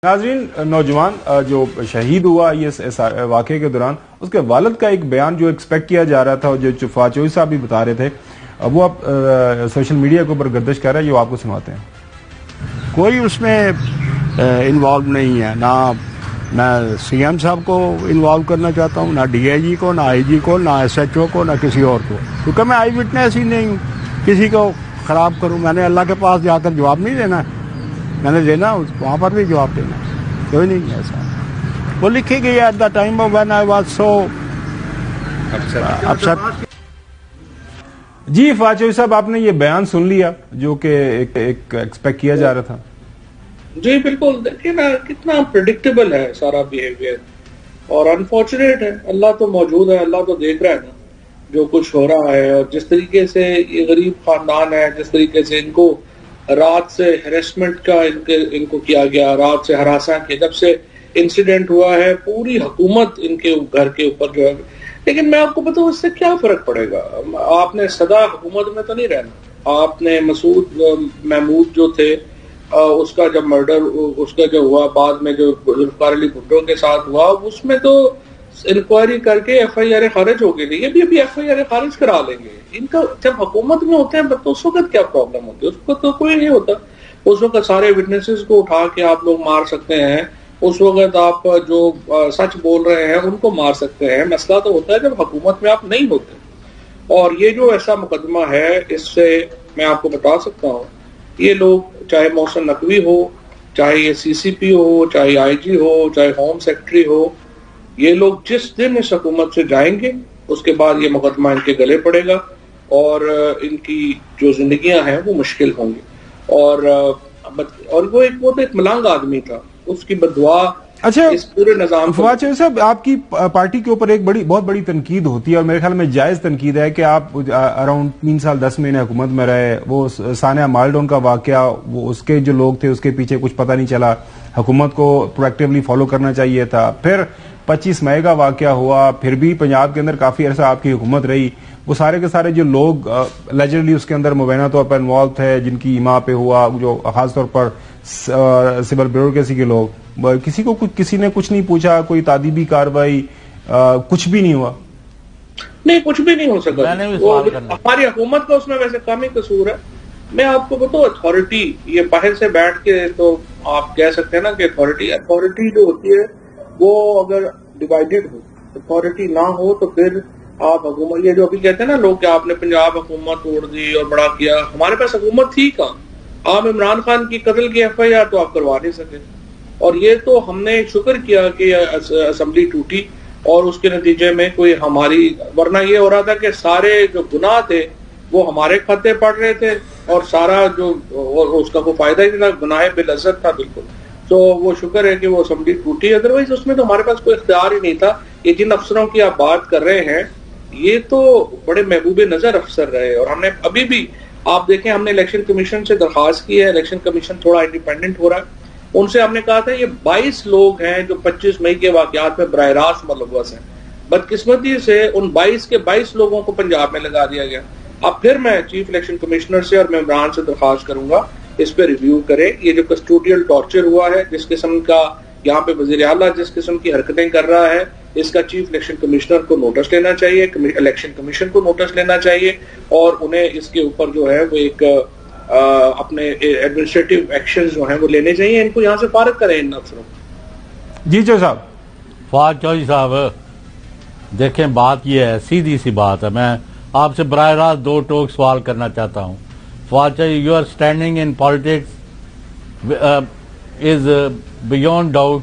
ناظرین، نوجوان جو شہید ہوا اس واقعے کے دوران، اس کے والد کا ایک بیان جو ایکسپیکٹ کیا جا رہا تھا، جو فواد چودھری صاحب بھی بتا رہے تھے، وہ آپ سوشل میڈیا کے اوپر گردش کر رہا ہے، جو آپ کو سناتے ہیں۔ کوئی اس میں انوالو نہیں ہے، نہ میں سی ایم صاحب کو انوالو کرنا چاہتا ہوں، نہ ڈی آئی جی کو، نہ آئی جی کو، نہ ایس ایچ او کو، نہ کسی اور کو، کیونکہ میں آئی وٹنس ہی نہیں ہوں کسی کو خراب کروں۔ میں نے اللہ کے پاس جا کر جواب نہیں دینا ہے، میں نے دینا وہاں پر بھی جواب دینا، کوئی نہیں ایسا۔ وہ لکھی گئی at the time of when I was so upset. جی فواد چودھری صاحب، آپ نے یہ بیان سن لیا جو کہ ایک ایکسپیکٹ کیا جا رہا تھا۔ جی بالکل، دیکھیے نا کتنا پریڈکٹیبل ہے سارا بیہیویئر، اور انفارچونیٹ ہے۔ اللہ تو موجود ہے، اللہ تو دیکھ رہا ہے نا جو کچھ ہو رہا ہے، اور جس طریقے سے یہ غریب خاندان ہے، جس طریقے سے ان کو رات سے ہریسمنٹ کا ان کو کیا گیا، رات سے ہراساں کیا، جب سے انسیڈنٹ ہوا ہے پوری حکومت ان کے گھر کے اوپر جو ہے۔ لیکن میں آپ کو بتاؤں اس سے کیا فرق پڑے گا؟ آپ نے سدا حکومت میں تو نہیں رہنا۔ آپ نے مسعود محمود جو تھے، اس کا جب مرڈر اس کا جو ہوا بعد میں جو ذوالفقار علی بھٹو کے ساتھ ہوا، اس میں تو انکوائری کر کے ایف آئی آر خارج ہو گئی، یہ بھی ابھی ایف آئی آر خارج کرا لیں گے۔ ان کا جب حکومت میں ہوتے ہیں تو اس وقت کیا پرابلم ہوتی ہے؟ اس وقت تو کوئی نہیں ہوتا، اس وقت سارے وٹنسز کو اٹھا کے آپ لوگ مار سکتے ہیں، اس وقت آپ جو سچ بول رہے ہیں ان کو مار سکتے ہیں۔ مسئلہ تو ہوتا ہے جب حکومت میں آپ نہیں ہوتے۔ اور یہ جو ایسا مقدمہ ہے، اس سے میں آپ کو بتا سکتا ہوں، یہ لوگ چاہے محسن نقوی ہو، چاہے یہ سی سی پی ہو، چاہے آئی جی ہو، چاہے ہوم سیکرٹری ہو، یہ لوگ جس دن اس حکومت سے جائیں گے اس کے بعد یہ مقدمہ ان کے گلے پڑے گا، اور ان کی جو زندگیاں ہیں وہ مشکل ہوں گی۔ اور وہ تو ایک ملنگ آدمی تھا، اس کی بددعا اس پورے نظام۔ فواد چودھری صاحب، آپ کی پارٹی کے اوپر ایک بہت بڑی تنقید ہوتی ہے، اور میرے خیال میں جائز تنقید ہے کہ آپ اراؤنڈ 3 سال 10 مہینے حکومت میں رہے۔ وہ ثانیہ مالڈون کا واقعہ، وہ اس کے جو لوگ تھے اس کے پیچھے کچھ پتہ نہیں چلا، حکومت کو پرویکٹیولی فالو کرنا چاہیے تھا۔ پھر 25 مئی کا واقعہ ہوا، پھر بھی پنجاب کے اندر کافی عرصہ آپ کی حکومت رہی۔ وہ سارے کے سارے جو لوگ لیجرلی اس کے اندر مبینہ طور پر انوالو تھے، جن کی ایما پہ ہوا، جو خاص طور پر سول بیوروکریسی کے لوگ، کسی نے کچھ نہیں پوچھا، کوئی تعدیبی کاروائی کچھ بھی نہیں ہوا؟ نہیں، کچھ بھی نہیں ہو سکا۔ ہماری حکومت کا اس میں ویسے کم ہی قصور ہے۔ میں آپ کو بتاؤں، اتھارٹی یہ باہر سے بیٹھ کے تو آپ کہہ سکتے ہیں نا کہ اتھارٹی جو ہوتی ہے وہ اگر ڈیوائیڈڈ ہو، اتھارٹی نہ ہو تو پھر آپ حکومت، یہ جو ابھی کہتے ہیں نا لوگ کہ آپ نے پنجاب حکومت توڑ دی اور بڑا کیا، ہمارے پاس حکومت تھی کہاں؟ آپ عمران خان کی قتل کی ایف آئی آر تو آپ کروا نہیں سکے، اور یہ تو ہم نے شکر کیا کہ اسمبلی ٹوٹی اور اس کے نتیجے میں کوئی ہماری، ورنہ یہ ہو رہا تھا کہ سارے جو گناہ تھے وہ ہمارے کھاتے پڑ رہے تھے، اور سارا جو اس کا کوئی فائدہ ہی نہیں تھا، گناہ بالعزت تھا بالکل۔ تو وہ شکر ہے کہ وہ اسمبلی ٹوٹی، ادروائز اس میں تو ہمارے پاس کوئی اختیار ہی نہیں تھا۔ یہ جن افسروں کی آپ بات کر رہے ہیں یہ تو بڑے محبوب نظر افسر رہے، اور ہم نے ابھی بھی آپ دیکھیں، ہم نے الیکشن کمیشن سے درخواست کی ہے، الیکشن کمیشن تھوڑا انڈیپینڈنٹ ہو رہا ہے، ان سے ہم نے کہا تھا یہ 22 لوگ ہیں جو 25 مئی کے واقعات میں براہ راست ملوث ہیں۔ بدقسمتی سے ان 22 کے 22 لوگوں کو پنجاب میں لگا دیا گیا۔ اب پھر میں چیف الیکشن کمشنر سے اور ممبران سے درخواست کروں گا اس پہ ریویو کرے۔ یہ جو کسٹوڈیل ٹارچر ہوا ہے، جس قسم کا یہاں پہ وزیر اعلیٰ جس قسم کی حرکتیں کر رہا ہے، اس کا چیف الیکشن کمشنر کو نوٹس لینا چاہیے، الیکشن کمیشن کو نوٹس لینا چاہیے، اور انہیں اس کے اوپر جو ہے وہ ایک اپنے ایڈمنسٹریٹو ایکشن جو ہیں وہ لینے چاہیے، ان کو یہاں سے فارغ کریں ان افسروں۔ جی چودھری صاحب۔ فواد چودھری صاحب، دیکھیں بات یہ ہے، سیدھی سی بات ہے، میں آپ سے براہ راست 2 ٹوک سوال کرنا چاہتا ہوں۔ Fawad Chaudhry, you are standing in politics is beyond doubt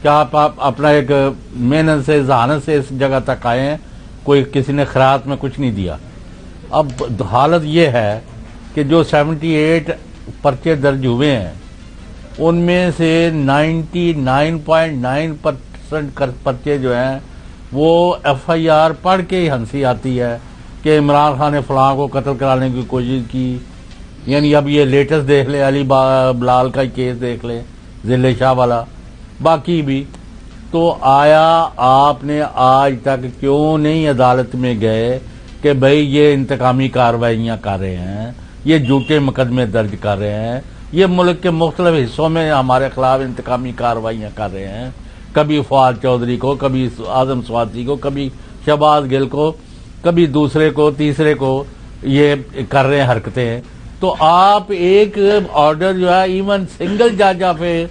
کہ آپ اپنا ایک محنت سے ذہانت سے اس جگہ تک آئے ہیں، کوئی کسی نے خیرات میں کچھ نہیں دیا۔ اب حالت یہ ہے کہ جو 78 پرچے درج ہوئے ہیں ان میں سے 99.9% پرچے جو ہیں وہ ایف آئی آر پڑھ کے ہی ہنسی آتی ہے کہ عمران خان نے فلاں کو قتل کرانے کی کوشش کی۔ یعنی اب یہ لیٹسٹ دیکھ لے، علی بلال کا کیس دیکھ لے، ضلع شاہ والا، باقی بھی۔ تو آیا آپ نے آج تک کیوں نہیں عدالت میں گئے کہ بھئی یہ انتقامی کارروائیاں کر رہے ہیں، یہ جھوٹے مقدمے درج کر رہے ہیں، یہ ملک کے مختلف حصوں میں ہمارے خلاف انتقامی کارروائیاں کر رہے ہیں، کبھی فواد چودھری کو، کبھی اعظم سوادی کو، کبھی شہباز گل کو، کبھی دوسرے کو، تیسرے کو یہ کر رہے ہیں حرکتیں. تو آپ ایک آرڈر جو ہے ایون سنگل جج آف اے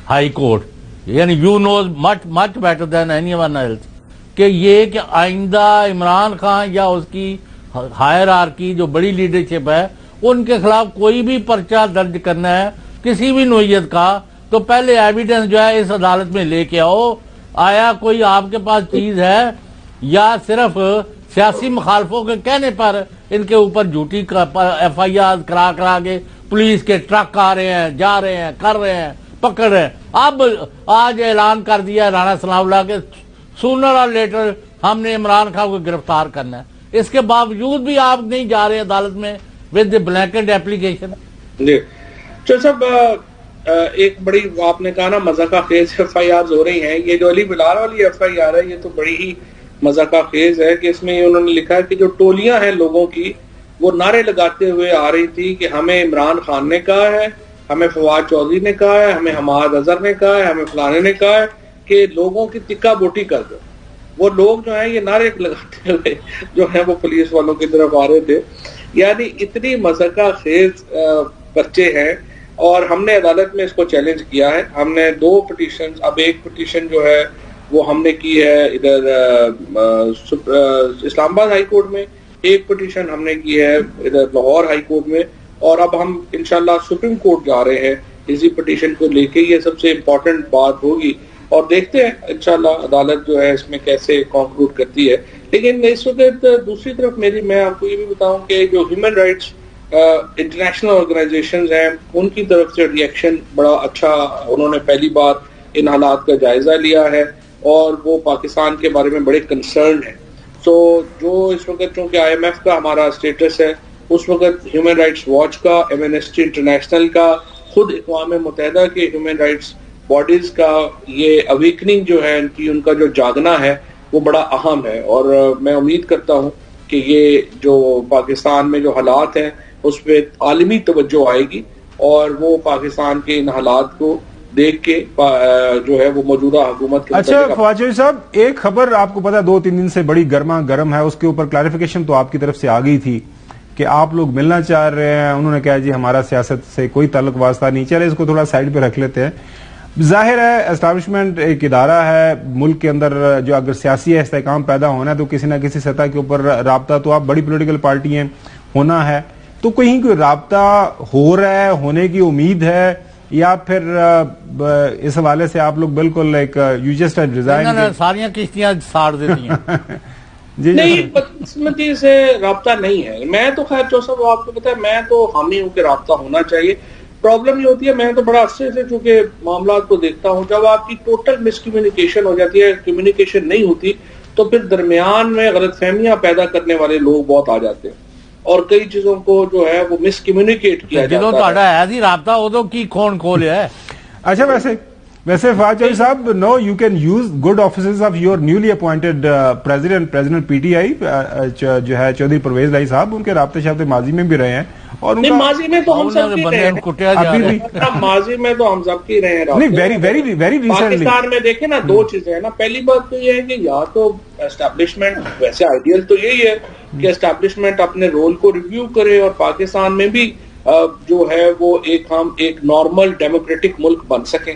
ہائی کورٹ، یعنی you knows much better than anyone else, کہ یہ کہ آئندہ عمران خان یا اس کی ہائرارکی جو بڑی لیڈرشپ ہے ان کے خلاف کوئی بھی پرچہ درج کرنا ہے کسی بھی نوعیت کا تو پہلے ایویڈنس جو ہے اس عدالت میں لے کے آؤ. آیا کوئی آپ کے پاس چیز ہے یا صرف سیاسی مخالفوں کے کہنے پر ان کے اوپر جھوٹی ایف آئی آر کرا کے پولیس کے ٹرک آ رہے ہیں، جا رہے ہیں، کر رہے ہیں، پکڑ رہے ہیں. اب آج اعلان کر دیا رانا ثناء اللہ کے سونر اور لیٹر ہم نے عمران خان کو گرفتار کرنا ہے. اس کے باوجود بھی آپ نہیں جا رہے عدالت میں ود بلینکٹ ایپلیکیشن. جی چل صاحب، ایک بڑی آپ نے کہا نا مذاقہ خیز ایف آئی آر ہو رہی ہیں. یہ جو علی بلال والی ایف آئی آر ہے یہ تو بڑی ہی مذاقہ خیز ہے کہ اس میں انہوں نے لکھا ہے کہ جو ٹولیاں ہیں لوگوں کی وہ نعرے لگاتے ہوئے آ رہی تھی کہ ہمیں عمران خان نے کہا ہے، ہمیں فواد چودھری نے کہا ہے، ہمیں حماد اظہر نے کہا ہے، ہمیں فلانے نے کہا ہے کہ لوگوں کی ٹکا بوٹی کر دو. وہ لوگ جو ہیں یہ نعرے لگاتے ہوئے جو ہے وہ پولیس والوں کی طرف آ رہے تھے. یعنی اتنی مذاقہ خیز پرچے ہیں اور ہم نے عدالت میں اس کو چیلنج کیا ہے. ہم نے 2 پٹیشن، اب ایک پٹیشن جو ہے وہ ہم نے کی ہے ادھر اسلام آباد ہائی کورٹ میں، ایک پٹیشن ہم نے کی ہے ادھر لاہور ہائی کورٹ میں، اور اب ہم انشاءاللہ سپریم کورٹ جا رہے ہیں اسی پٹیشن کو لے کے. یہ سب سے امپورٹنٹ بات ہوگی اور دیکھتے ہیں انشاءاللہ عدالت جو ہے اس میں کیسے کنکلوڈ کرتی ہے. لیکن اس وقت دوسری طرف میں آپ کو یہ بھی بتاؤں کہ جو ہیومن رائٹس انٹرنیشنل آرگنائزیشنز ہیں ان کی طرف سے ری ایکشن بڑا اچھا، انہوں نے پہلی بار ان حالات کا جائزہ لیا ہے اور وہ پاکستان کے بارے میں بڑے کنسرن ہیں. تو جو اس وقت چونکہ آئی ایم ایف کا ہمارا اسٹیٹس ہے، اس وقت ہیومن رائٹس واچ کا، ایمنسٹی انٹرنیشنل کا، خود اقوام متحدہ کے ہیومن رائٹس باڈیز کا یہ اویکننگ جو ہے ان کا جو جاگنا ہے وہ بڑا اہم ہے. اور میں امید کرتا ہوں کہ یہ جو پاکستان میں جو حالات ہیں اس پہ عالمی توجہ آئے گی اور وہ پاکستان کے ان حالات کو دیکھ کے جو ہے وہ موجودہ حکومت کے. اچھا فواد چودھری صاحب، ایک خبر آپ کو پتا 2-3 دن سے بڑی گرم ہے، اس کے اوپر کلیریفیکیشن تو آپ کی طرف سے آ گئی تھی کہ آپ لوگ ملنا چاہ رہے ہیں. انہوں نے کہا جی ہمارا سیاست سے کوئی تعلق واسطہ نہیں. چلے اس کو تھوڑا سائڈ پہ رکھ لیتے ہیں. ظاہر ہے اسٹیبلشمنٹ ایک ادارہ ہے ملک کے اندر، جو اگر سیاسی استحکام پیدا ہونا ہے تو کسی نہ کسی سطح کے اوپر رابطہ، تو آپ بڑی پولیٹیکل پارٹی ہیں، ہونا ہے. تو کہیں کوئی رابطہ ہو رہا ہے، ہونے کی امید ہے، یا پھر اس حوالے سے آپ لوگ بالکل ایک یو جسٹ ریزائن؟ ساری کشتیاں ساڑ دیتی ہیں. جی نہیں، بدقسمتی سے رابطہ نہیں ہے. میں تو خیر جو سب آپ کو پتا ہے، میں تو حامی ہوں کہ رابطہ ہونا چاہیے. پرابلم یہ ہوتی ہے، میں تو بڑا عرصے سے چونکہ معاملات کو دیکھتا ہوں، جب آپ کی ٹوٹل مس کمیونیکیشن ہو جاتی ہے، کمیونیکیشن نہیں ہوتی، تو پھر درمیان میں غلط فہمیاں پیدا کرنے والے لوگ بہت آ جاتے ہیں اور کئی چیزوں کو جو ہے وہ مس کمیونیکیٹ کیا جاتا ہے. جدوں تہاڈا ہے جی رابطہ ادوں کی کھون کھولیا ہے. اچھا ویسے فواد چودھری صاحب، no you can use good offices of your newly appointed president P T I جو ہے چودھری پرویز لائی صاحب، ان کے رابطے شابطے ماضی میں بھی رہے ہیں اور ماضی میں تو ہم سب کی رہے ہیں، ماضی میں تو ہم سب کی رہے ہیں. پاکستان میں دیکھیں نا 2 چیزیں ہیں نا. پہلی بات تو یہ ہے کہ یا تو اسٹیبلشمنٹ، ویسے آئیڈیل تو یہی ہے کہ اسٹیبلشمنٹ اپنے رول کو ریویو کرے اور پاکستان میں بھی جو ہے وہ ہم ایک نارمل ڈیموکریٹک ملک بن سکیں.